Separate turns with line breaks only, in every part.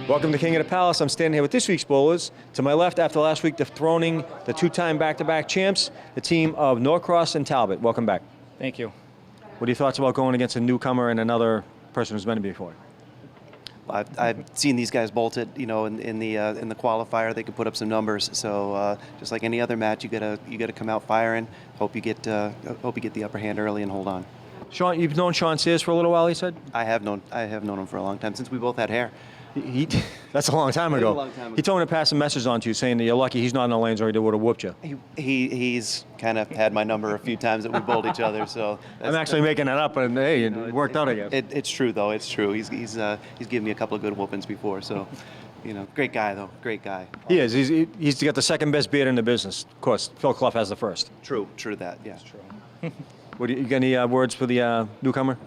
Welcome to King of the Palace. I'm standing here with this week's bowlers. To my left, after last week dethroning the two-time back-to-back champs, the team of Norcross and Talbot. Welcome back.
Thank you.
What are your thoughts about going against a newcomer and another person who's been to before?
I've seen these guys bolt it, in the qualifier. They can put up some numbers. So just like any other match, you gotta come out firing. Hope you get the upper hand early and hold on.
Sean, you've known Sean Sears for a little while, he said?
I have known him for a long time, since we both had hair.
That's a long time ago.
A long time ago.
He told me to pass a message on to you saying that you're lucky he's not in the lanes or he would have whooped you.
He's kind of had my number a few times that we bowled each other. So
I'm actually making that up, and hey, it worked out again.
It's true though. It's true. He's given me a couple of good whoopings before. So, great guy though. Great guy.
He is. He's got the second best beard in the business. Of course, Phil Clough has the first.
True that. Yeah.
True.
You got any words for the newcomer?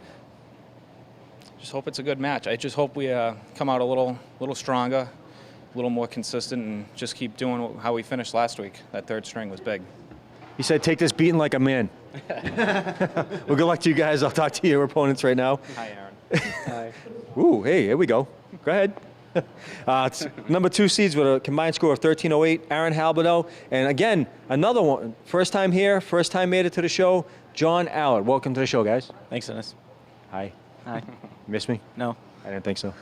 Just hope it's a good match. I just hope we come out a little stronger, a little more consistent, and just keep doing how we finished last week. That third string was big.
He said, take this beating like a man. Well, good luck to you guys. I'll talk to your opponents right now.
Hi, Aaron.
Hi. Ooh, hey, here we go. Go ahead. Number 2 seeds with a combined score of 1308, Aaron Halberto. And again, another one. First time here, first time made it to the show, John Allard. Welcome to the show, guys.
Thanks, Dennis.
Hi.
Hi.
Miss me?
No.
I didn't think so.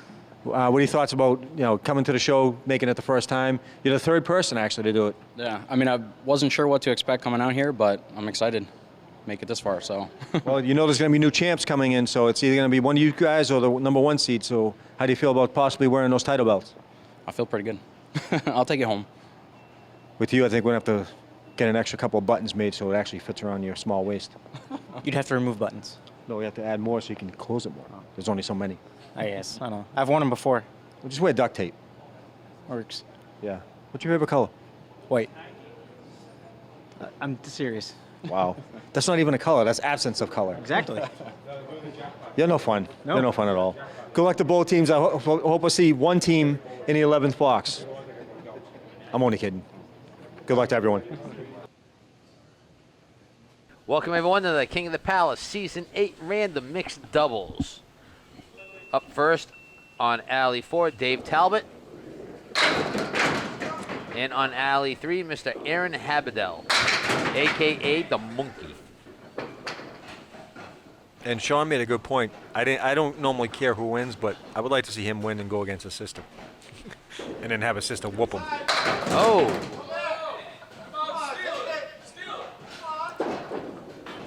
What are your thoughts about coming to the show, making it the first time? You're the third person actually to do it.
Yeah, I mean, I wasn't sure what to expect coming out here, but I'm excited to make it this far. So.
Well, there's going to be new champs coming in, so it's either going to be one of you guys or the number 1 seed. So how do you feel about possibly wearing those title belts?
I feel pretty good. I'll take it home.
With you, I think we're going to have to get an extra couple of buttons made so it actually fits around your small waist.
You'd have to remove buttons.
No, we have to add more so you can close it more. There's only so many.
Yes, I know. I've worn them before.
Well, just wear duct tape.
Works.
Yeah. What's your favorite color?
White. I'm serious.
Wow. That's not even a color. That's absence of color.
Exactly.
You're no fun.
No.
You're no fun at all. Good luck to both teams. I hope I see one team in the 11th box. I'm only kidding. Good luck to everyone.
Welcome everyone to the King of the Palace Season 8 Random Mixed Doubles. Up first on Alley 4, Dave Talbot. And on Alley 3, Mr. Aaron Habedel, a.k.a. the Monkey.
And Sean made a good point. I don't normally care who wins, but I would like to see him win and go against his sister. And then have his sister whoop him.
Oh.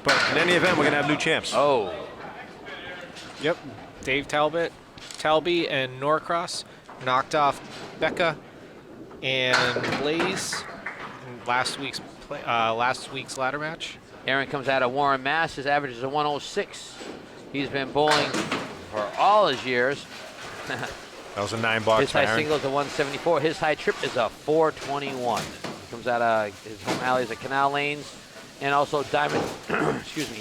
But in any event, we're going to have new champs.
Oh.
Yep. Dave Talbot, Talby, and Norcross knocked off Becca and Blaze in last week's ladder match.
Aaron comes out of Warren, Mass. His average is a 106. He's been bowling for all his years.
That was a 9-box.
His high single is a 174. His high trip is a 421. Comes out of his home alleys at Canal Lanes and also Diamond,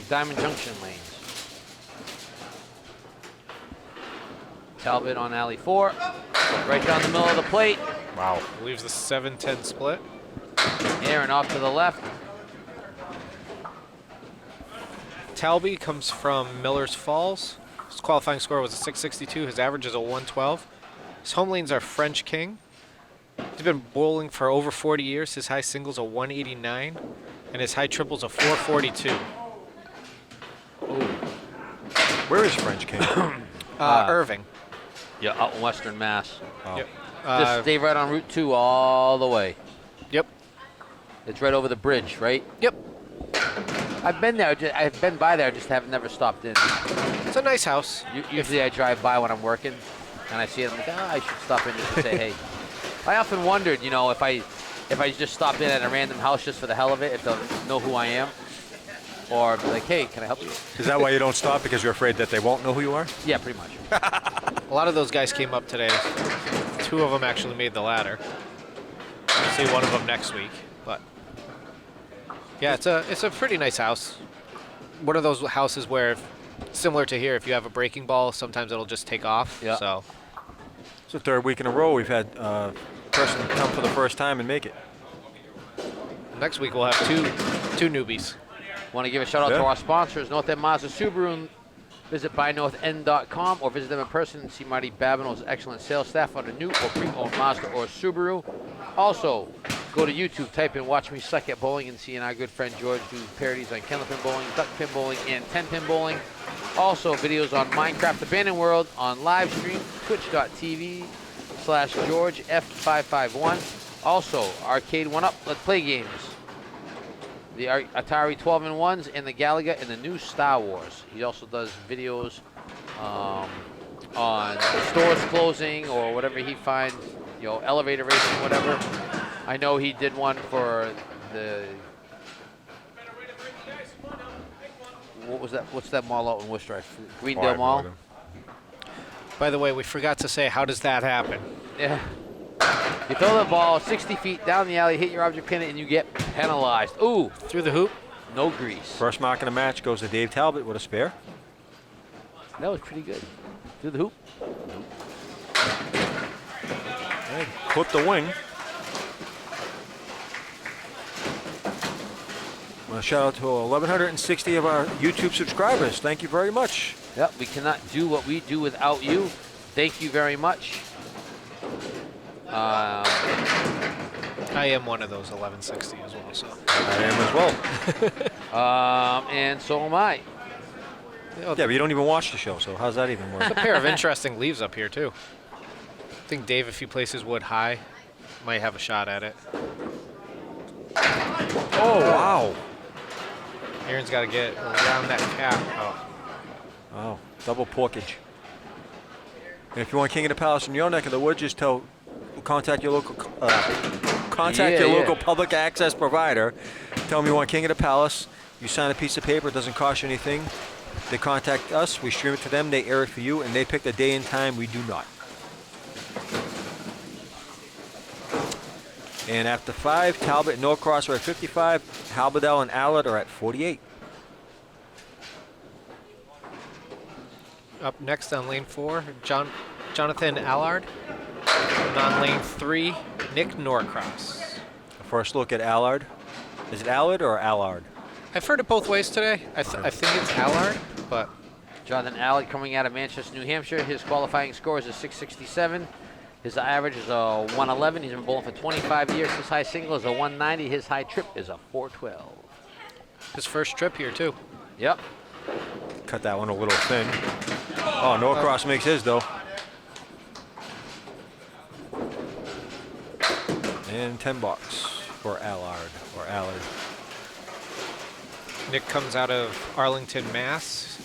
Diamond Junction lanes. Talbot on alley 4, right down the middle of the plate.
Wow.
Leaves the 7-10 split.
Aaron off to the left.
Talby comes from Miller's Falls. His qualifying score was a 662. His average is a 112. His home lanes are French King. He's been bowling for over 40 years. His high single's a 189, and his high triple's a 442.
Ooh.
Where is French King?
Irving.
Yeah, out in Western Mass.
Oh.
Yep.
Just stay right on Route 2 all the way.
Yep.
It's right over the bridge, right?
Yep.
I've been there. I've been by there. Just have never stopped in.
It's a nice house.
Usually I drive by when I'm working, and I see it. I'm like, I should stop in just to say hey. I often wondered, if I just stop in at a random house just for the hell of it, if they'll know who I am. or be like, hey, can I help you?
Is that why you don't stop? Because you're afraid that they won't know who you are?
Yeah, pretty much.
A lot of those guys came up today. 2 of them actually made the ladder. We'll see one of them next week. But yeah, it's a pretty nice house. One of those houses where, similar to here, if you have a breaking ball, sometimes it'll just take off.
Yeah.
So
It's the 3rd week in a row we've had a person come for the first time and make it.
next week we'll have two newbies.
Want to give a shout out
Yeah.
to our sponsors, North End Mazda Subaru. Visit buynorthend.com or visit them in person and see Marty Babineau's excellent sales staff on a new or pre-owned Mazda or Subaru. Also, go to YouTube, type in Watch Me Suck at Bowling and see our good friend George do parodies on Candlepin Bowling, Duck Pin Bowling, and 10-Pin Bowling. Also, videos on Minecraft Abandoned World on live stream, twitch.tv/GeorgeF551. Also, Arcade 1-Up, Let's Play games. The Atari 12-in-1s and the Galaga and the new Star Wars. He also does videos on stores closing or whatever he finds, elevator racing, whatever. I know he did one for the, what was that? What's that mall out in Worcester? Greendale Mall?
By the way, we forgot to say, how does that happen?
Yeah. You throw the ball 60 feet down the alley, hit your object, pin it, and you get penalized. Ooh,
Through the hoop?
no grease.
First mark in the match goes to Dave Talbot with a spare.
That was pretty good. Through the hoop.
Clip the wing. Well, shout out to 1,160 of our YouTube subscribers. Thank you very much.
Yep, we cannot do what we do without you. Thank you very much.
I am one of those 1160 as well. So
I am as well.
And so am I.
Yeah, but you don't even watch the show, so how's that even work?
a pair of interesting leaves up here too. I think Dave, if he places wood high, might have a shot at it.
Oh, wow.
Aaron's got to get around that cap. Oh.
Oh, double porkage. And if you want King of the Palace in your neck of the woods, just contact your local local public access provider. Tell them you want King of the Palace. You sign a piece of paper. It doesn't cost you anything. They contact us. We stream it to them. They air it for you, and they pick the day and time. We do not. And after 5, Talbot and Norcross are at 55. Halberdell and Allard are at 48.
Up next on lane 4, Jonathan Allard. And on lane 3, Nick Norcross.
First look at Allard. Is it Allard or Allard?
I've heard it both ways today. I think it's Allard, but
Jonathan Allard coming out of Manchester, New Hampshire. His qualifying score is a 667. His average is a 111. He's been bowling for 25 years. His high single is a 190. His high trip is a 412.
his first trip here too.
Yep.
Cut that one a little thin. Oh, Norcross makes his, though. And $10 for Allard, or Allard.
Nick comes out of Arlington, Mass.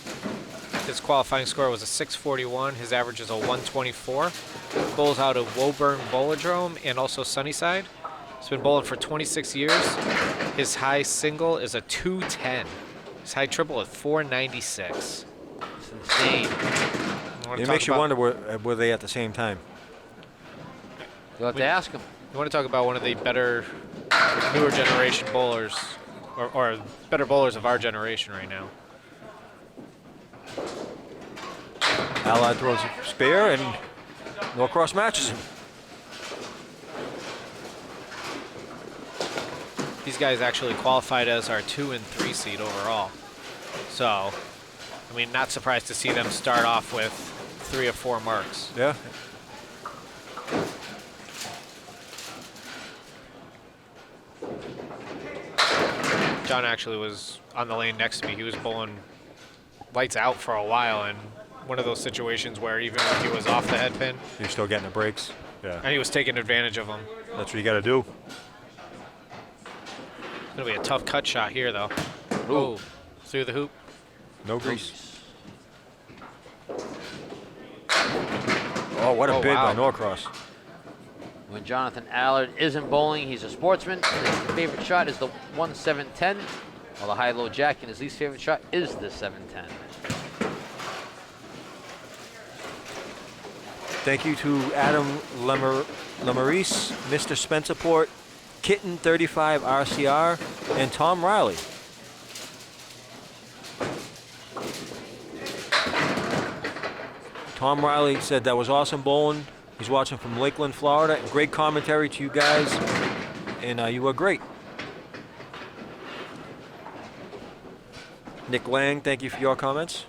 His qualifying score was a 641. His average is a 124. Bowls out of Woburn Bowlodrome and also Sunnyside. He's been bowling for 26 years. His high single is a 210. His high triple is 496.
It's insane.
It makes you wonder, were they at the same time?
You'll have to ask him.
You want to talk about one of the better, newer generation bowlers, or better bowlers of our generation right now.
Allard throws a spare, and Norcross matches him.
These guys actually qualified as our 2 and 3 seed overall. So, I mean, not surprised to see them start off with 3 or 4 marks.
Yeah.
John actually was on the lane next to me. He was bowling lights out for a while, and one of those situations where even when he was off the head pin,
You're still getting the breaks. Yeah.
and he was taking advantage of them.
That's what you got to do.
It's going to be a tough cut shot here, though.
Ooh.
Through the hoop.
No grease. Oh, what a
Oh,
bid by
wow.
Norcross.
When Jonathan Allard isn't bowling, he's a sportsman. His favorite shot is the 1-7-10. while the high-low jack and his least favorite shot is the 710.
Thank you to Adam Lamarise, Mr. Spencerport, Kitten 35 RCR, and Tom Riley. Tom Riley said that was awesome bowling. He's watching from Lakeland, Florida. Great commentary to you guys, and you were great. Nick Lang, thank you for your comments.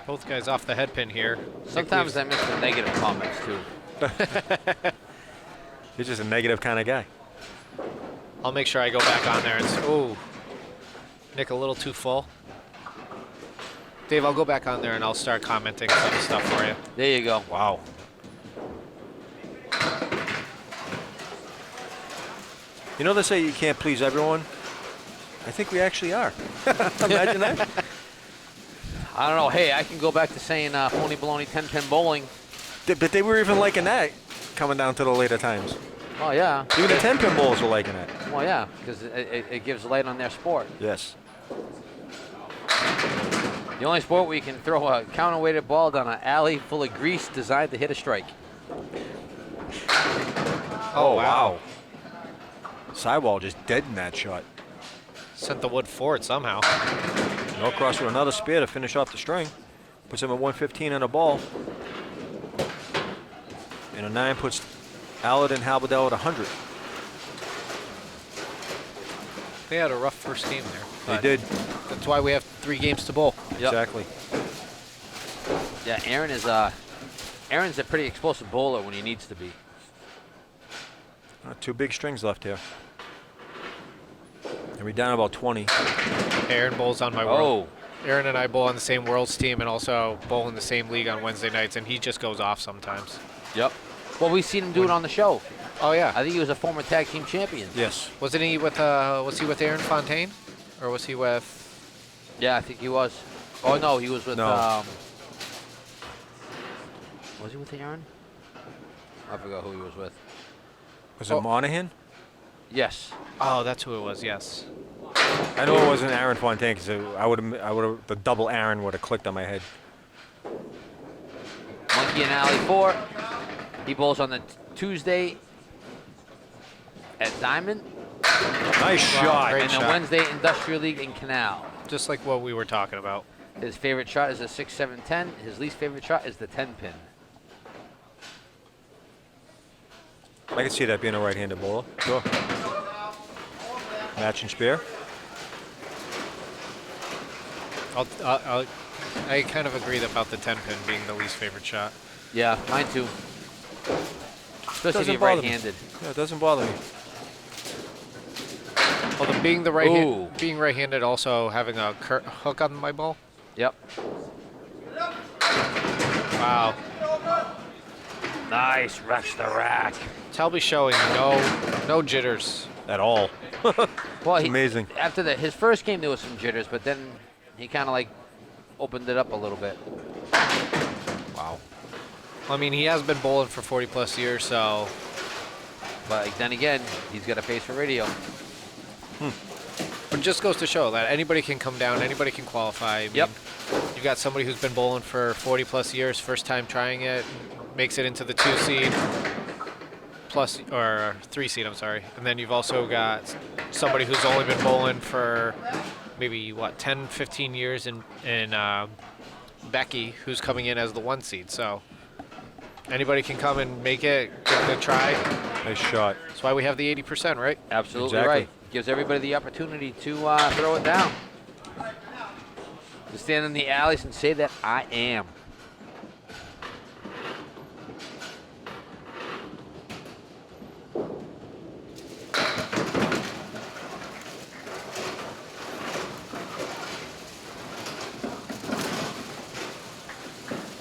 Both guys off the head pin here.
Sometimes I miss the negative comments, too.
He's just a negative kind of guy.
I'll make sure I go back on there and ooh, Nick a little too full. Dave, I'll go back on there and I'll start commenting some stuff for you.
There you go.
Wow. You know they say you can't please everyone? I think we actually are. Imagine that.
I don't know. Hey, I can go back to saying phony baloney 10-pin bowling.
But they were even liking that coming down to the later times.
Oh, yeah.
Even the 10-pin bowlers were liking that.
Well, yeah, because it gives light on their sport.
Yes.
The only sport where you can throw a counterweighted ball down an alley full of grease designed to hit a strike.
Oh, wow. Sidewall just deadened that shot.
Sent the wood forward somehow.
Norcross with another spear to finish off the string. Puts him at 115 on a ball. And a 9 puts Allard and Halberdell at 100.
They had a rough first game there.
They
but
did.
That's why we have 3 games to bowl.
Yep.
Exactly.
Yeah, Aaron's a pretty explosive bowler when he needs to be.
2 big strings left here. And we're down about 20.
Aaron bowls on my world. Aaron and I bowl on the same world's team and also bowl in the same league on Wednesday nights, and he just goes off sometimes.
Yep. Well, we've seen him do it on the show.
Oh yeah.
I think he was a former tag team champion.
Yes.
Wasn't he with was he with Aaron Fontaine? Or was he with
Yeah, I think he was. Oh no, he was with
No.
was he with Aaron? I forgot who he was with.
Was it Monahan?
Yes.
Oh, that's who it was, yes.
I know it wasn't Aaron Fontaine because I would have the double Aaron would have clicked on my head.
Monkey and Alley 4. He bowls on the Tuesday at Diamond.
Nice shot.
great
And the
shot.
Wednesday Industrial League in Canal.
Just like what we were talking about.
His favorite shot is a 6-7-10. His least favorite shot is the 10-pin.
I can see that being a right-handed bowler. Sure. Matching spear.
I kind of agree about the 10-pin being the least favorite shot.
Yeah, mine too. Especially if
Doesn't
you're
bother me.
right-handed.
Yeah, it doesn't bother me.
Although being the
Ooh.
being right-handed, also having a hook on my ball.
Yep.
Wow.
Nice, wrecks the rack.
Talby showing no jitters.
At all.
Well,
It's amazing.
After his first game, there was some jitters, but then he kind of like opened it up a little bit.
Wow.
I mean, he has been bowling for 40 plus years, so.
But then again, he's got a face for radio.
But it just goes to show that anybody can come down, anybody can qualify. I mean,
Yep.
You got somebody who's been bowling for 40 plus years, first time trying it, makes it into the 2 seed, or 3 seed, I'm sorry. And then you've also got somebody who's only been bowling for maybe, 10, 15 years in Becky, who's coming in as the 1 seed. So anybody can come and make it, give it a try.
Nice shot.
That's why we have the 80%, right?
Absolutely
Exactly.
right. Gives everybody the opportunity to throw it down. To stand in the alleys and say that I am.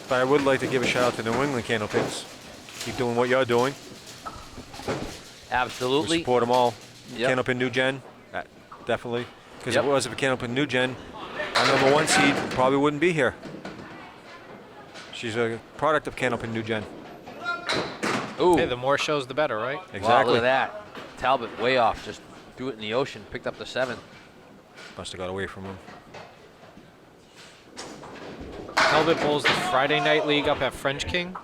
But I would like to give a shout out to the New England Candlepins. Keep doing what you're doing. We
Absolutely.
support them all.
Yep.
Candlepin New Gen, definitely. Because
Yep.
if it wasn't for Candlepin New Gen, our number 1 seed probably wouldn't be here. She's a product of Candlepin New Gen.
Ooh.
Hey, the more shows, the better, right?
Exactly.
Wow, look at that. Talbot way off. Just Threw it in the ocean, picked up the 7.
Must have got away from him.
Talbot bowls the Friday Night League up at French King.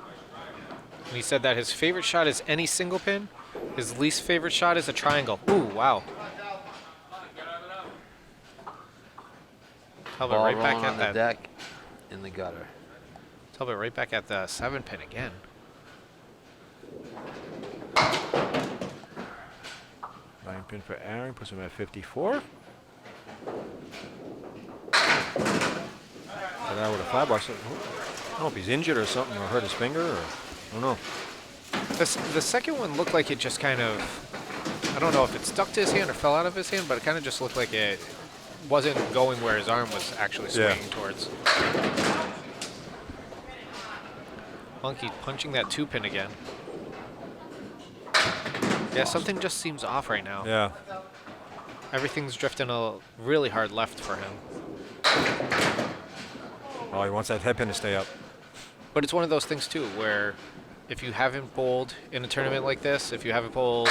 And he said that his favorite shot is any single pin. His least favorite shot is a triangle. Ooh, wow. Talbot
Ball
right back
rolling
at
on the
that.
deck, in the gutter.
Talbot right back at the 7 pin again.
Nine pin for Aaron, puts him at 54. But out with a 5 bucks. I don't know if he's injured or something, or hurt his finger, or I don't know.
The second one looked like it just kind of, I don't know if it stuck to his hand or fell out of his hand, but it kind of just looked like it wasn't going where his arm was actually swinging towards. Monkey punching that 2 pin again. Yeah, something just seems off right now.
Yeah.
Everything's drifting a really hard left for him.
Oh, he wants that head pin to stay up.
But it's one of those things too, where if you haven't bowled in a tournament like this, if you haven't bowled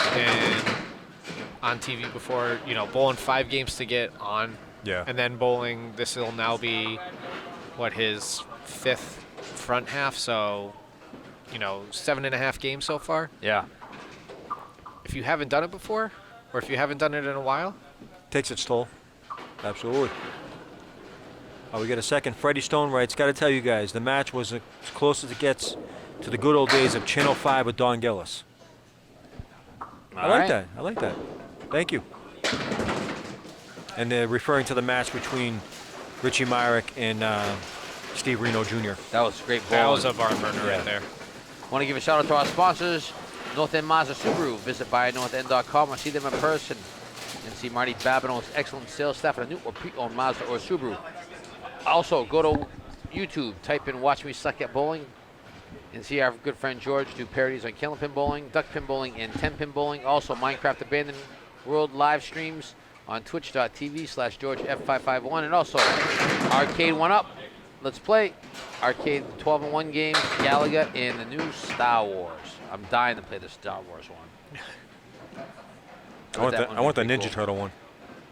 on TV before, you know, bowling 5 games to get on,
Yeah.
and then bowling, this will now be, what, his 5th front half, so, you know, 7.5 games so far.
Yeah.
If you haven't done it before, or if you haven't done it in a while,
Takes its toll. Absolutely. Oh, we got a second. Freddie Stone writes, got to tell you guys, the match was as close as it gets to the good old days of Channel 5 with Don Gillis. I like that. I like that. Thank you. And they're referring to the match between Richie Myrick and Steve Reno Jr.
That was great
that
ball.
was a barn burner
Yeah.
right there.
Want to give a shout out to our sponsors, North End Mazda Subaru. Visit buynorthend.com or see them in person and see Marty Babineau's excellent sales staff at a new or pre-owned Mazda or Subaru. Also, go to YouTube, type in Watch Me Suck at Bowling, and see our good friend George do parodies on Candlepin bowling, duck pin bowling, and 10-pin bowling. Also, Minecraft Abandoned World live streams on twitch.tv/GeorgeF551. And also, Arcade 1-Up. Let's play. Arcade 12-in-1 game, Galaga, and the new Star Wars. I'm dying to play the Star Wars one.
I want the Ninja Turtle one.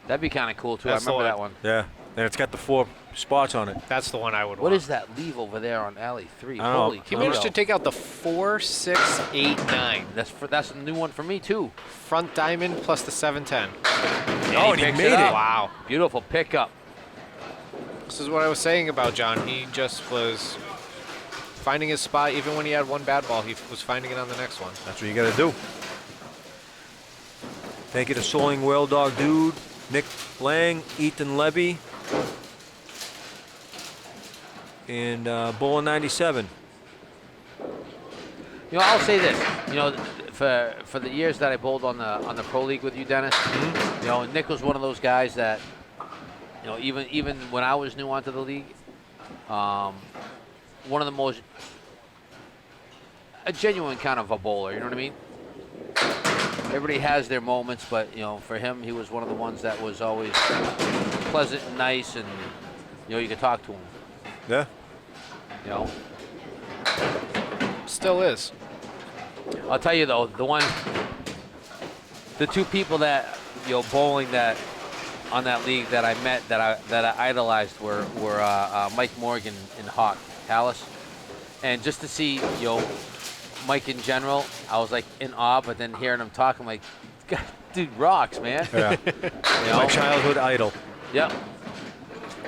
That'd be kind of cool, too.
That's
I remember
the
that one.
Yeah. And it's got the 4 spots on it.
That's the one I would
What
want.
is that leave over there on alley 3?
I don't know.
Holy
He managed to
cow.
take out the 4, 6, 8, 9.
That's a new one for me, too.
Front diamond plus the 710.
Oh, and he
picks
made
up.
it.
Wow.
Beautiful pickup.
This is what I was saying about John. He just was finding his spot. Even when he had one bad ball, he was finding it on the next one.
That's what you got to do. Thank you to Soling Whale Dog Dude, Nick Lang, Ethan Levy, and Bull 97.
You know, I'll say this. You know, for the years that I bowled on the pro league with you, Dennis, you know, Nick was one of those guys that, you know, even when I was new onto the league, one of the most a genuine kind of a bowler. You know what I mean? Everybody has their moments, but you know, for him, he was one of the ones that was always pleasant and nice, and you know, you could talk to him.
Yeah.
You know.
Still is.
I'll tell you though, the 2 people that, you know, bowling that on that league that I met that I idolized were Mike Morgan and Hawk Hallis, and just to see, you know, Mike in general, I was like in awe. But then hearing him talk, I'm like, God, dude rocks, man.
Yeah.
You know?
My childhood idol.
Yep.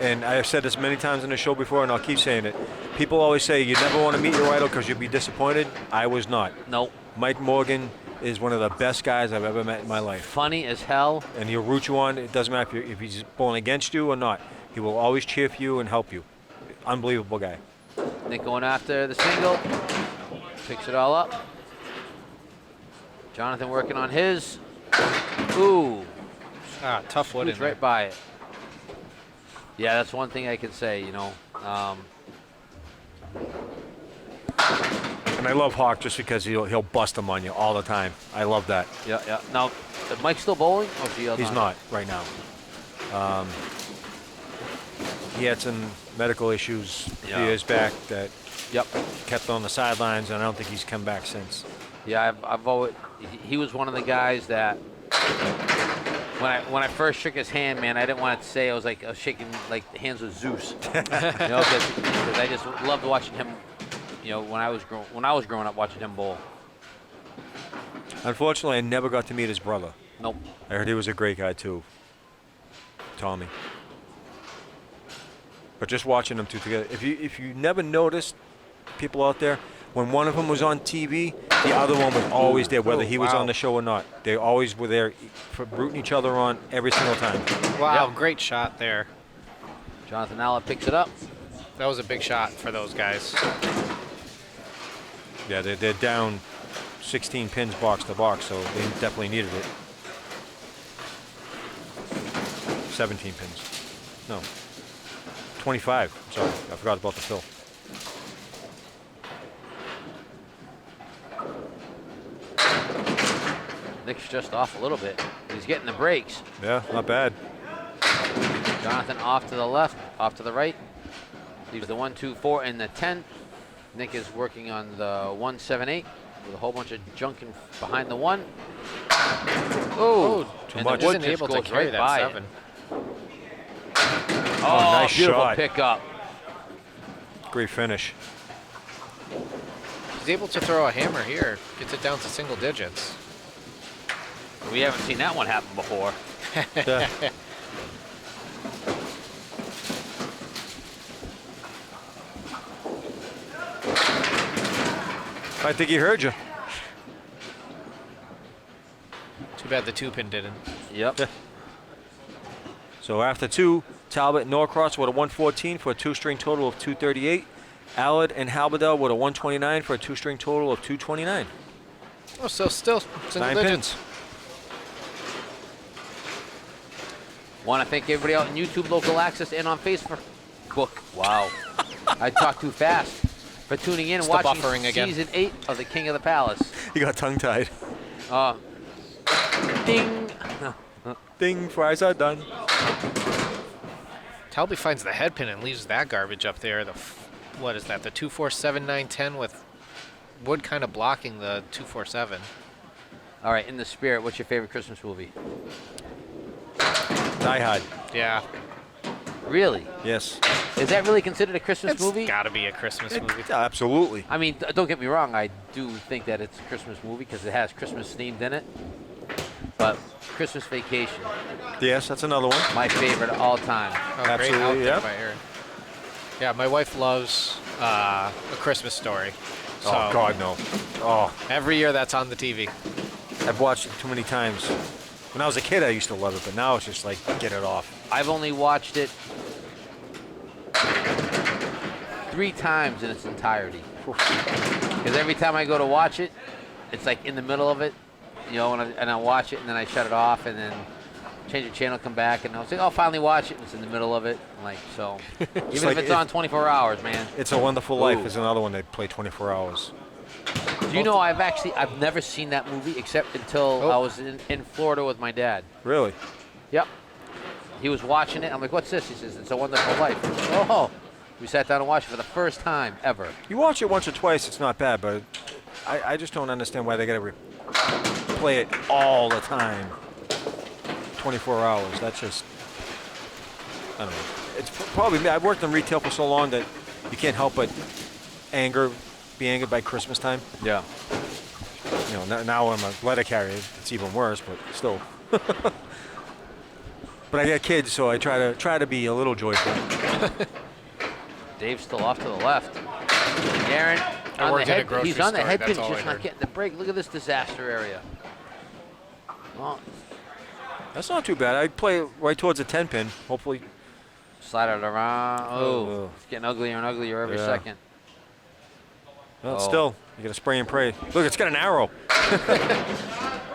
And I have said this many times in the show before, and I'll keep saying it. People always say you never want to meet your idol because you'll be disappointed. I was not.
Nope.
Mike Morgan is one of the best guys I've ever met in my life.
Funny as hell.
And he'll root you on. It doesn't matter if he's bowling against you or not. He will always cheer for you and help you. Unbelievable guy.
Nick going after the single. Picks it all up. Jonathan working on his. Ooh.
Ah, tough wood in
Scoots
there.
right by it. Yeah, that's one thing I can say, you know.
And I love Hawk just because he'll bust him on you all the time. I love that.
Yeah, yeah. Now, is Mike still bowling? Or is he
He's not right now. He had some medical issues a few years back that
Yep.
kept on the sidelines, and I don't think he's come back since.
Yeah, I've always. He was one of the guys that when I first shook his hand, man, I didn't want to say I was shaking like the hands of Zeus, because I just loved watching him. When I was growing up, watching him bowl.
Unfortunately, I never got to meet his brother.
Nope.
I heard he was a great guy too, Tommy. But just watching them two together, if you never noticed, people out there, when one of them was on TV, the other one was always there, whether he was on the show or not. They always were there, rooting each other on every single time.
Wow, great shot there.
Jonathan Allen picks it up.
That was a big shot for those guys.
Yeah, they're down 16 pins box to box, so they definitely needed it. 17 pins. No. 25. Sorry, I forgot about the fill.
Nick's just off a little bit. He's getting the breaks.
Yeah, not bad.
Jonathan off to the left, off to the right. Leaves the 1, 2, 4, and the 10. Nick is working on the 1, 7, 8 with a whole bunch of junk behind the 1. Oh,
too
and
much.
the wood
Isn't
just
able to
goes
carry
right
that
by
7.
it.
Oh, nice
beautiful
shot.
pickup.
Great finish.
He's able to throw a hammer here. Gets it down to single digits.
We haven't seen that one happen before.
Yeah. I think he heard you.
Too bad the 2-pin didn't.
Yep.
Yeah. So after 2, Talbot and Norcross with a 114 for a 2-string total of 238. Allard and Halberdell with a 129 for a 2-string total of 229.
Oh, so still single
9
digits.
pins.
Want to thank everybody out in YouTube, local access, and on Facebook. Wow. I talked too fast. For tuning in and
It's the
watching
buffering again.
season 8 of The King of the Palace.
You got tongue-tied.
Ding.
Ding, fries are done.
Talby finds the head pin and leaves that garbage up there. What is that? The 247-910 with wood kind of blocking the 247.
All right, in the spirit, what's your favorite Christmas movie?
Die Hard.
Yeah,
Really?
Yes.
Is that really considered a Christmas
it's
movie?
got to be a Christmas movie.
Absolutely.
I mean, don't get me wrong. I do think that it's a Christmas movie because it has Christmas themed in it. But Christmas Vacation,
Yes, that's another one.
my favorite of all time.
Oh, great
Absolutely,
out there
yeah.
by Aaron. Yeah, my wife loves A Christmas Story. So
Oh, God, no. Oh,
every year that's on the TV.
I've watched it too many times. When I was a kid, I used to love it, but now it's just like, get it off.
I've only watched it 3 times in its entirety. Because every time I go to watch it, it's like in the middle of it, and I watch it and then I shut it off and then change the channel, come back, and I'll say, "Oh, finally watch it." And it's in the middle of it, even
like
if it's on 24 hours, man.
It's a Wonderful Life
Ooh.
is another one they play 24 hours.
Do you know I've never seen that movie except until I was in Florida with my dad.
Really?
Yep. He was watching it. I'm like, "What's this?" He says, "It's a Wonderful Life." Oh. We sat down and watched it for the first time ever.
You watch it once or twice, it's not bad, but I just don't understand why they got to play it all the time. 24 hours. That's just, I don't know. It's probably me. I've worked in retail for so long that you can't help but be angered by Christmas time.
Yeah.
Now I'm a letter carrier. It's even worse, but still. But I got kids, so I try to be a little joyful.
Dave's still off to the left. Aaron,
I worked at a grocery
he's on the
store,
head
that's
pin,
all
just
I
not
heard.
getting the break. Look at this disaster area. Well,
That's not too bad. I'd play right towards a 10 pin, hopefully.
slide it around. Oh,
Oh.
it's getting uglier and uglier every
Yeah.
second.
Well,
Oh.
still, you got to spray and pray. Look, it's got an arrow.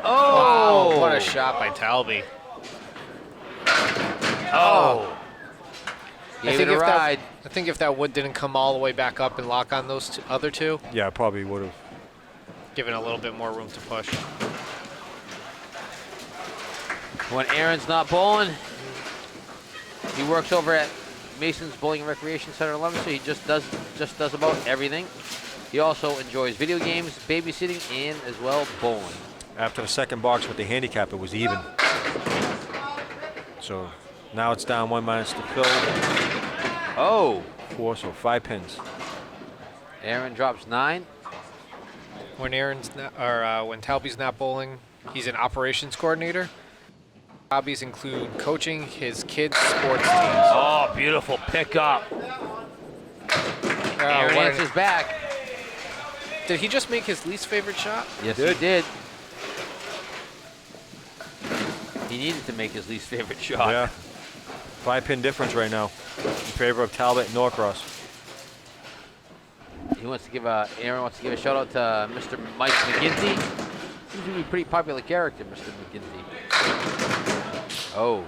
Oh, what a shot by Talby.
Oh. Gave it a ride.
I think if that wood didn't come all the way back up and lock on those other two,
Yeah, I probably would have.
given a little bit more room to push.
When Aaron's not bowling, he works over at Mason's Bowling and Recreation Center 11, so he just does about everything. He also enjoys video games, babysitting, and as well bowling.
After the second box with the handicap, it was even. So now it's down 1 minus to Phil.
Oh,
4, so 5 pins.
Aaron drops 9.
When when Talby's not bowling, he's an operations coordinator. Hobbies include coaching his kids' sports teams.
Oh, beautiful pickup. Aaron
what
answers back.
Did he just make his least favorite shot?
Yes, he did. He needed to make his least favorite shot.
Yeah. 5 pin difference right now in favor of Talbot and Norcross.
He wants to give Aaron wants to give a shout out to Mr. Mike McGinty. Seems to be a pretty popular character, Mr. McGinty. Oh,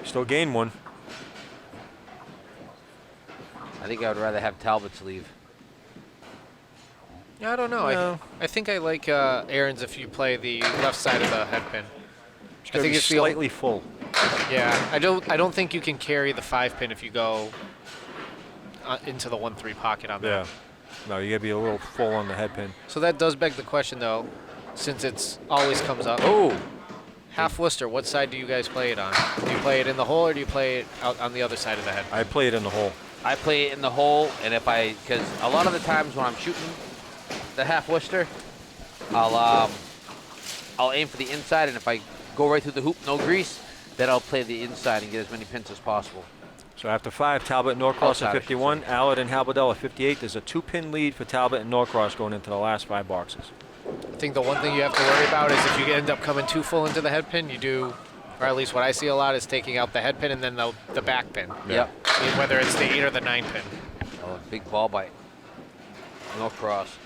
Still gain 1.
I think I would rather have Talbot's leave.
Yeah, I don't know.
No.
I think I like Aaron's if you play the left side of the head pin. I think it's
slightly full.
Yeah, I don't think you can carry the 5 pin if you go into the 1-3 pocket on that.
Yeah. No, you got to be a little full on the head pin.
So that does beg the question, though, since it's always comes up.
Oh,
Half Worcester, what side do you guys play it on? Do you play it in the hole or do you play it out on the other side of the head?
I play it in the hole.
I play it in the hole, and because a lot of the times when I'm shooting the half Worcester, I'll aim for the inside, and if I go right through the hoop, no grease, then I'll play the inside and get as many pins as possible.
So after 5, Talbot and Norcross
Outside, I
at
should
51, Allard and Halberdell at 58. There's a 2-pin lead for Talbot and Norcross going into the last 5 boxes.
I think the one thing you have to worry about is if you end up coming too full into the head pin, you do, or at least what I see a lot is taking out the head pin and then the back pin.
Yep.
Whether it's the 8 or the 9 pin.
Oh, big ball bite. No cross.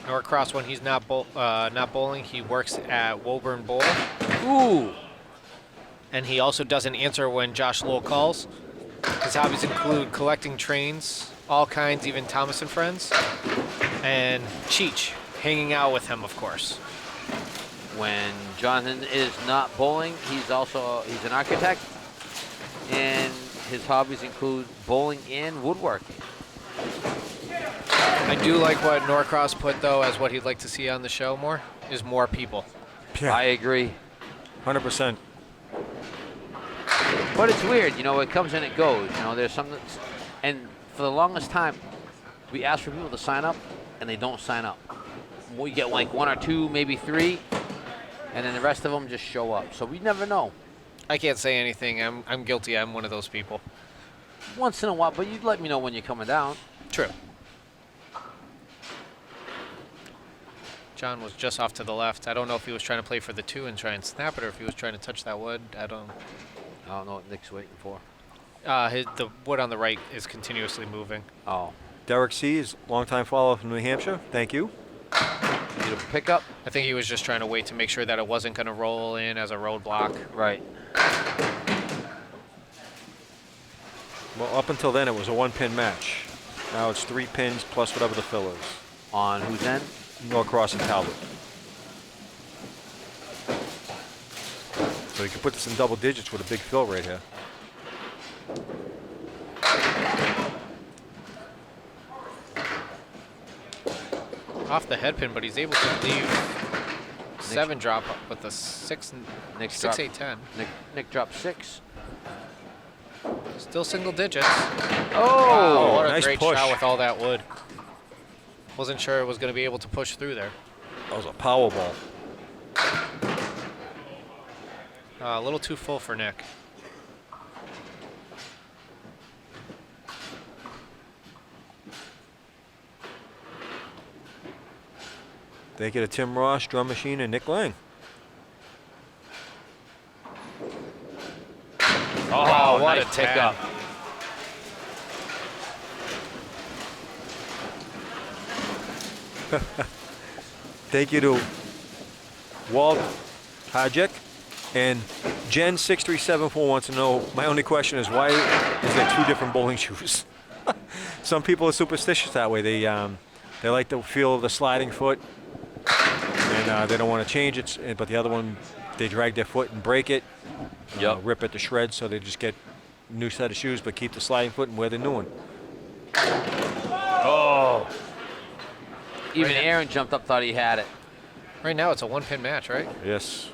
Norcross, when he's not bowling, he works at Woburn Bowl.
Ooh.
And he also doesn't answer when Josh Lowell calls. His hobbies include collecting trains, all kinds, even Thomas and Friends, and Cheech, hanging out with him, of course.
When Jonathan is not bowling, he's an architect, and his hobbies include bowling and woodworking.
I do like what Norcross put, though, as what he'd like to see on the show more, is more people.
Yeah.
I agree.
100%.
But it's weird, it comes and it goes. There's something, and for the longest time, we ask for people to sign up, and they don't sign up. We get like 1 or 2, maybe 3, and then the rest of them just show up. So we never know.
I can't say anything. I'm guilty. I'm one of those people.
Once in a while, but you'd let me know when you're coming down.
True. John was just off to the left. I don't know if he was trying to play for the 2 and try and snap it, or if he was trying to touch that wood. I don't
know what Nick's waiting for.
The wood on the right is continuously moving.
Oh.
Derek C. is longtime follower from New Hampshire. Thank you.
Beautiful pickup.
I think he was just trying to wait to make sure that it wasn't going to roll in as a roadblock.
Right.
Well, up until then, it was a 1-pin match. Now it's 3 pins plus whatever the fill is.
On whose end?
Norcross and Talbot. So you can put this in double digits with a big fill right here.
Off the head pin, but he's able to leave 7 drop up with the 6, 8, 10.
Nick dropped 6.
Still single digits.
Oh,
what a
nice
great
push.
shot with all that wood. Wasn't sure it was going to be able to push through there.
That was a power ball.
A little too full for Nick.
Thank you to Tim Ross, Drum Machine, and Nick Lang.
Oh,
what
nice
a pickup.
Thank you to Walt Hajek and Jen6374 wants to know, my only question is why is there 2 different bowling shoes? Some people are superstitious that way. They like to feel the sliding foot and they don't want to change it, but the other one, they drag their foot and break it, rip it to shreds, so they just get a new set of shoes but keep the sliding foot and wear the new one.
Oh. Even
Right.
Aaron jumped up, thought he had it.
Right now, it's a one-pin match, right?
Yes.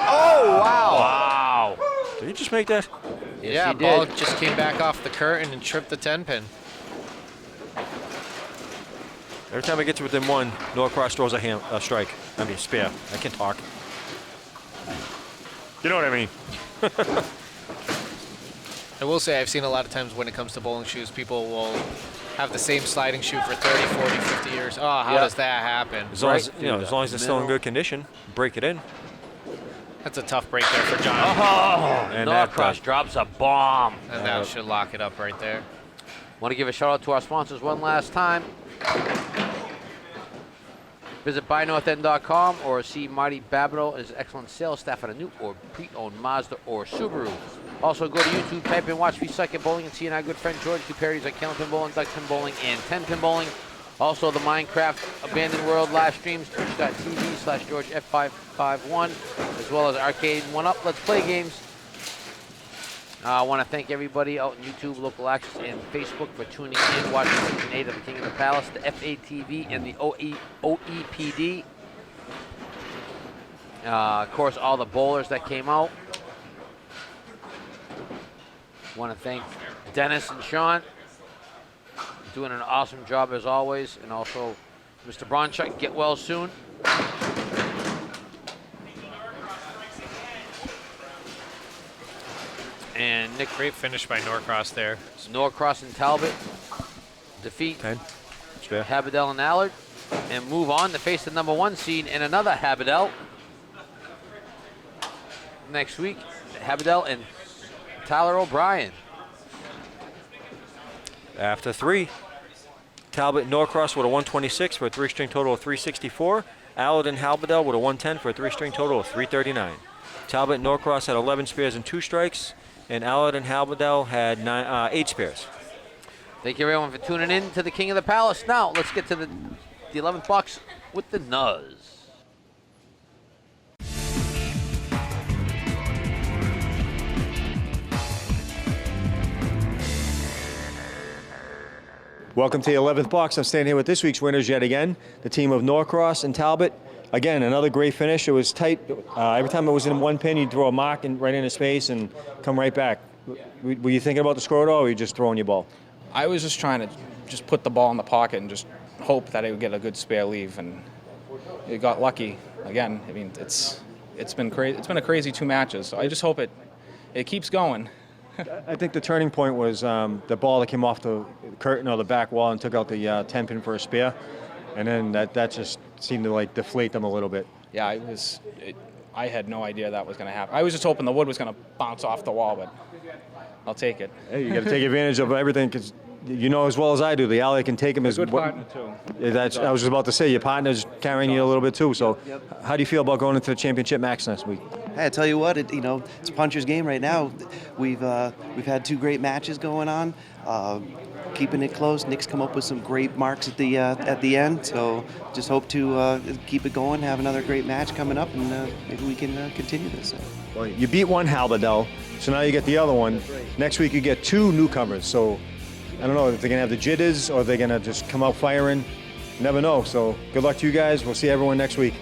Oh, wow. Wow.
Did he just make that?
Yes,
Yeah,
he
ball
did.
just came back off the curtain and tripped the 10-pin.
Every time I get to within one, Norcross throws a strike. I mean, spare. I can talk. You know what I mean?
I will say I've seen a lot of times when it comes to bowling shoes, people will have the same sliding shoe for 30, 40, 50 years. Oh, how
Yeah.
does that happen?
As long
Right
as,
through
as long as
the
it's still in
middle.
good condition, break it in.
That's a tough break there for John.
Oh,
And that,
Norcross drops a bomb.
And that should lock it up right there.
Want to give a shout out to our sponsors one last time. Visit buynorthend.com or see Marty Babineau and his excellent sales staff at a new or pre-owned Mazda or Subaru. Also go to YouTube, type in Watch Me Suck at Bowling and see our good friend George do parodies like Candlepin Bowling, Duckpin Bowling, and 10-pin bowling. Also the Minecraft Abandoned World live streams, twitch.tv/GeorgeF551, as well as Arcade 1-Up Let's Play games. I want to thank everybody out on YouTube, Local Access, and Facebook for tuning in, watching Season 8 of The King of the Palace, the FATV, and the OEPD. Of course, all the bowlers that came out. Want to thank Dennis and Sean, doing an awesome job as always, and also Mr. Bronchuk, get well soon. And Nick
Great finish by Norcross there.
Norcross and Talbot defeat
10. Spare.
Haberdell and Allard and move on to face the #1 seed in another Haberdell next week. Haberdell and Tyler O'Brien.
After 3, Talbot and Norcross with a 126 for a 3-string total of 364. Allard and Halberdell with a 110 for a 3-string total of 339. Talbot and Norcross had 11 spares and 2 strikes, and Allard and Halberdell had 8 spares.
Thank you everyone for tuning in to the King of the Palace. Now let's get to the 11th box with the Nuz.
Welcome to the 11th box. I'm standing here with this week's winners yet again, the team of Norcross and Talbot. Again, another great finish. It was tight. Every time it was in one pin, you'd throw a mark right into space and come right back. Were you thinking about the score at all, or were you just throwing your ball?
I was just trying to just put the ball in the pocket and just hope that I would get a good spare leave, and it got lucky. Again, I mean, it's been crazy. It's been a crazy 2 matches. So I just hope it keeps going.
I think the turning point was the ball that came off the curtain or the back wall and took out the 10-pin for a spare, and then that just seemed to like deflate them a little bit.
Yeah, I had no idea that was going to happen. I was just hoping the wood was going to bounce off the wall, but I'll take it.
Hey, you got to take advantage of everything, because you know as well as I do, the alley can take them as
Good
what-
partner too.
That's, I was just about to say, your partner's carrying you a little bit too. So, how do you feel about going into the championship max next week?
Hey, I tell you what, it's a puncher's game right now. We've had 2 great matches going on, keeping it close. Nick's come up with some great marks at the end, so just hope to keep it going, have another great match coming up, and maybe we can continue this. So.
Well, you beat one Halberdell, so now you get the other one. Next week you get 2 newcomers. So, I don't know if they're gonna have the jitters or they're gonna just come out firing. Never know. So, good luck to you guys. We'll see everyone next week.